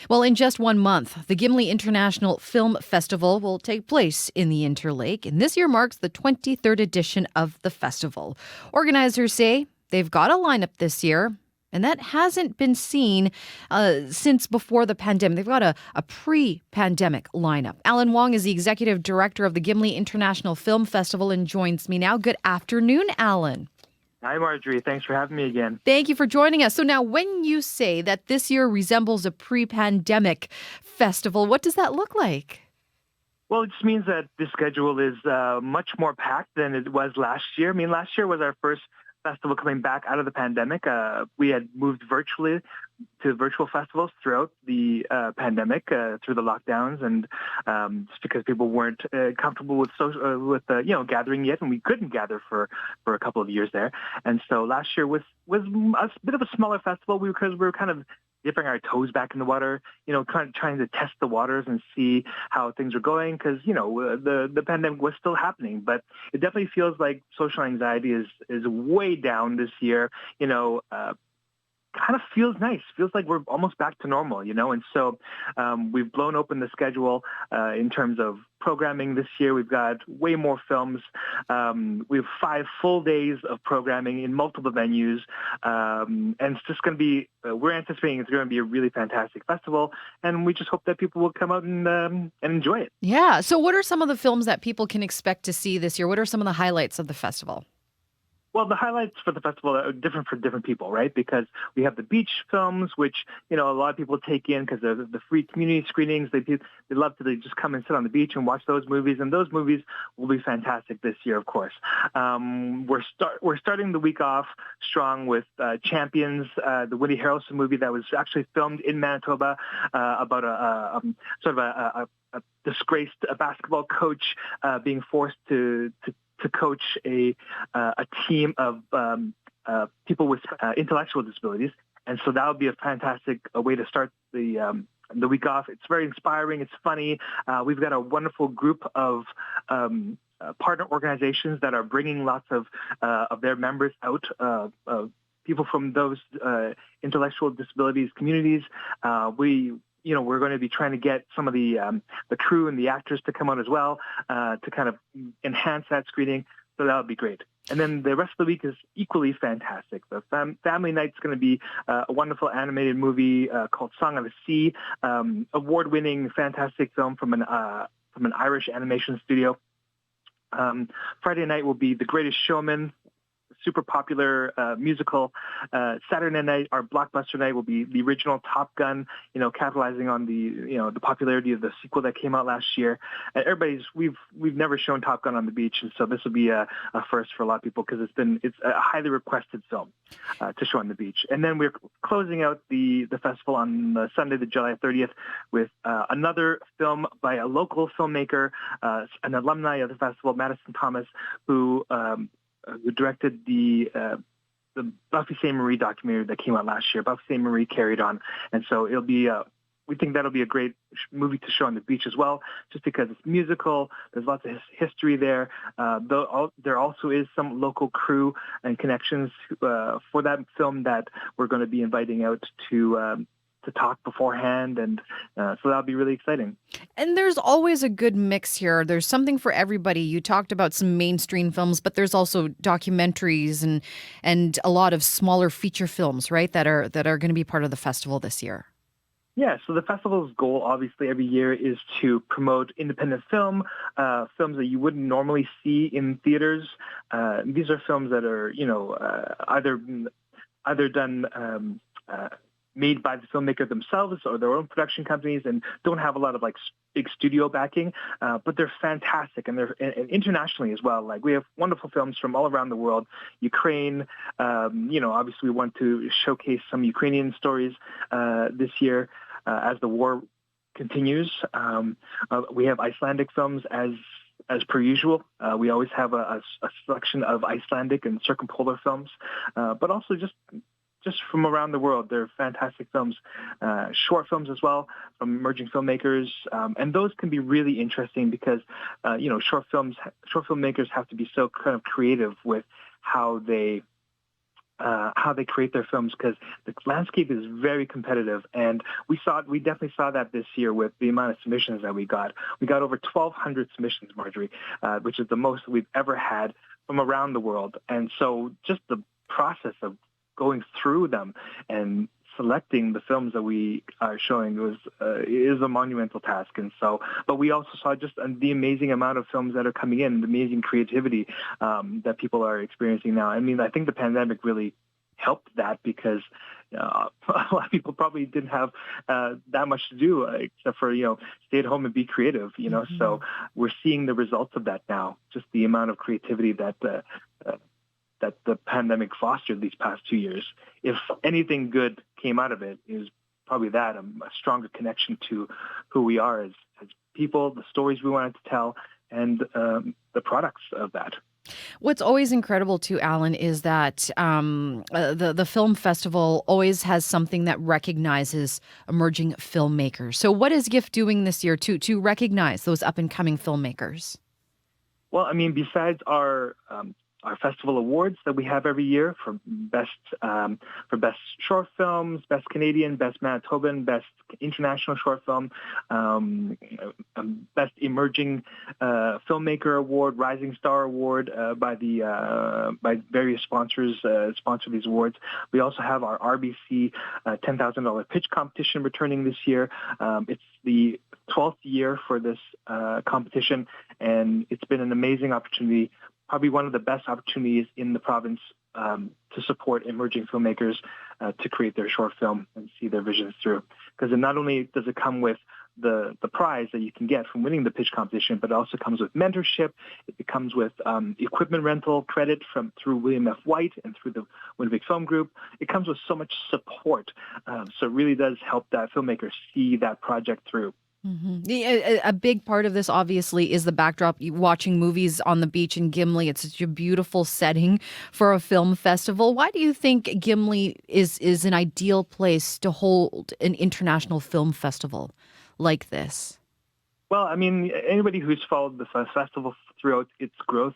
Well, in just 1 month, the Gimli International Film Festival will take place in the Interlake, and this year marks the 23rd edition of the festival. Organizers say they've got a lineup this year, and that hasn't been seen since before the pandemic. They've got a pre-pandemic lineup. Alan Wong is the executive director of the Gimli International Film Festival and joins me now. Good afternoon, Alan. Hi, Marjorie. Thanks for having me again. Thank you for joining us. So now when you say that this year resembles a pre-pandemic festival, what does that look like? Well, it just means that this schedule is much more packed than it was last year. I mean, last year was our first festival coming back out of the pandemic. We had moved virtually to virtual festivals throughout the pandemic, through the lockdowns, and just because people weren't comfortable with gathering yet, and we couldn't gather for a couple of years there. And so last year was a bit of a smaller festival because we were kind of dipping our toes back in the water, trying to test the waters and see how things are going, because the pandemic was still happening. But it definitely feels like social anxiety is way down this year. Kind of feels nice. Feels like we're almost back to normal, And so we've blown open the schedule in terms of programming this year. We've got way more films. We have 5 full days of programming in multiple venues. And it's just going to be, we're anticipating it's going to be a really fantastic festival. And we just hope that people will come out and enjoy it. Yeah. So what are some of the films that people can expect to see this year? What are some of the highlights of the festival? Well, the highlights for the festival are different for different people, right? Because we have the beach films, which, a lot of people take in because of the free community screenings. They love to just come and sit on the beach and watch those movies. And those movies will be fantastic this year, of course. We're starting the week off strong with Champions, the Woody Harrelson movie that was actually filmed in Manitoba about a disgraced basketball coach being forced to coach a team of people with intellectual disabilities. And so that would be a fantastic way to start the week off. It's very inspiring. It's funny. We've got a wonderful group of partner organizations that are bringing lots of their members out, people from those intellectual disabilities communities. We're going to be trying to get some of the crew and the actors to come out as well to kind of enhance that screening. So that would be great. And then the rest of the week is equally fantastic. The Family Night's going to be a wonderful animated movie called Song of the Sea, award-winning, fantastic film from an Irish animation studio. Friday night will be The Greatest Showman, super popular musical. Saturday night, our blockbuster night, will be the original Top Gun, capitalizing on the popularity of the sequel that came out last year. And we've never shown Top Gun on the beach, and so this will be a first for a lot of people because it's a highly requested film to show on the beach. And then we're closing out the festival on Sunday, the July 30th, with another film by a local filmmaker, an alumni of the festival, Madison Thomas, who directed the Buffy St. Marie documentary that came out last year. Buffy St. Marie Carried On. And so it'll be, we think that'll be a great movie to show on the beach as well, just because it's musical. There's lots of history there. There also is some local crew and connections for that film that we're going to be inviting out to talk beforehand, and so that'll be really exciting. And there's always a good mix here. There's something for everybody. You talked about some mainstream films, but there's also documentaries and a lot of smaller feature films, right, that are going to be part of the festival this year. Yeah, so the festival's goal, obviously, every year is to promote independent film, films that you wouldn't normally see in theaters. These are films that are, either done made by the filmmaker themselves or their own production companies and don't have a lot of big studio backing, but they're fantastic, and they're and internationally as well. We have wonderful films from all around the world. Ukraine, obviously we want to showcase some Ukrainian stories this year as the war continues. We have Icelandic films as per usual. We always have a selection of Icelandic and circumpolar films, but also just from around the world. They're fantastic films, short films as well from emerging filmmakers, and those can be really interesting because short filmmakers have to be so kind of creative with how they how they create their films, because the landscape is very competitive, and we definitely saw that this year with the amount of submissions that we got. We got over 1,200 submissions, Marjorie, which is the most we've ever had from around the world. And so just the process of going through them and selecting the films that we are showing is a monumental task. And so, but we also saw just the amazing amount of films that are coming in, the amazing creativity that people are experiencing now. I mean, I think the pandemic really helped that, because a lot of people probably didn't have that much to do except for, stay at home and be creative, Mm-hmm. So we're seeing the results of that now, just the amount of creativity that the pandemic fostered these past 2 years. If anything good came out of it, is probably that, a stronger connection to who we are as people, the stories we wanted to tell, and the products of that. What's always incredible too, Alan, is that the film festival always has something that recognizes emerging filmmakers. So what is GIFT doing this year to recognize those up-and-coming filmmakers? Well, I mean, besides our festival awards that we have every year for best short films, best Canadian, best Manitoban, best international short film, best emerging filmmaker award, rising star award by various sponsors sponsor these awards. We also have our RBC $10,000 pitch competition returning this year. It's the 12th year for this competition, and it's been an amazing opportunity. Probably one of the best opportunities in the province to support emerging filmmakers to create their short film and see their visions through. Because not only does it come with the prize that you can get from winning the pitch competition, but it also comes with mentorship. It comes with equipment rental credit through William F. White and through the Winnipeg Film Group. It comes with so much support. So it really does help that filmmaker see that project through. Mm-hmm. A big part of this, obviously, is the backdrop. Watching movies on the beach in Gimli. It's such a beautiful setting for a film festival. Why do you think Gimli is an ideal place to hold an international film festival like this? Well, I mean, anybody who's followed the festival throughout its growth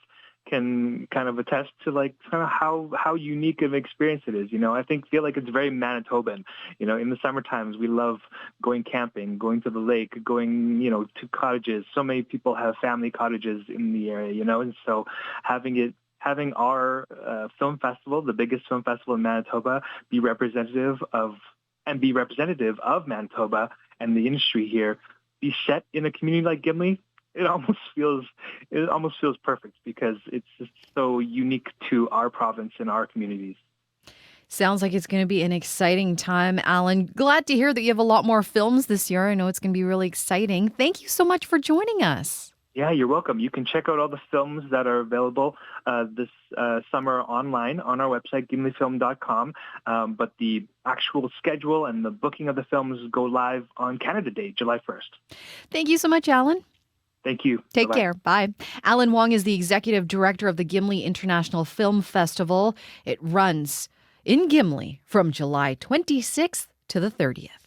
can kind of attest to how unique of an experience it is. I feel like it's very Manitoban. In the summer times, we love going camping, going to the lake, going, to cottages. So many people have family cottages in the area, and so having our film festival, the biggest film festival in Manitoba, be representative of Manitoba and the industry here, be set in a community like Gimli. It almost feels perfect, because it's just so unique to our province and our communities. Sounds like it's going to be an exciting time, Alan. Glad to hear that you have a lot more films this year. I know it's going to be really exciting. Thank you so much for joining us. Yeah, you're welcome. You can check out all the films that are available this summer online on our website, gimlifilm.com. But the actual schedule and the booking of the films go live on Canada Day, July 1st. Thank you so much, Alan. Thank you. Take Bye-bye. care. Bye. Alan Wong is the executive director of the Gimli International Film Festival. It runs in Gimli from July 26th to the 30th.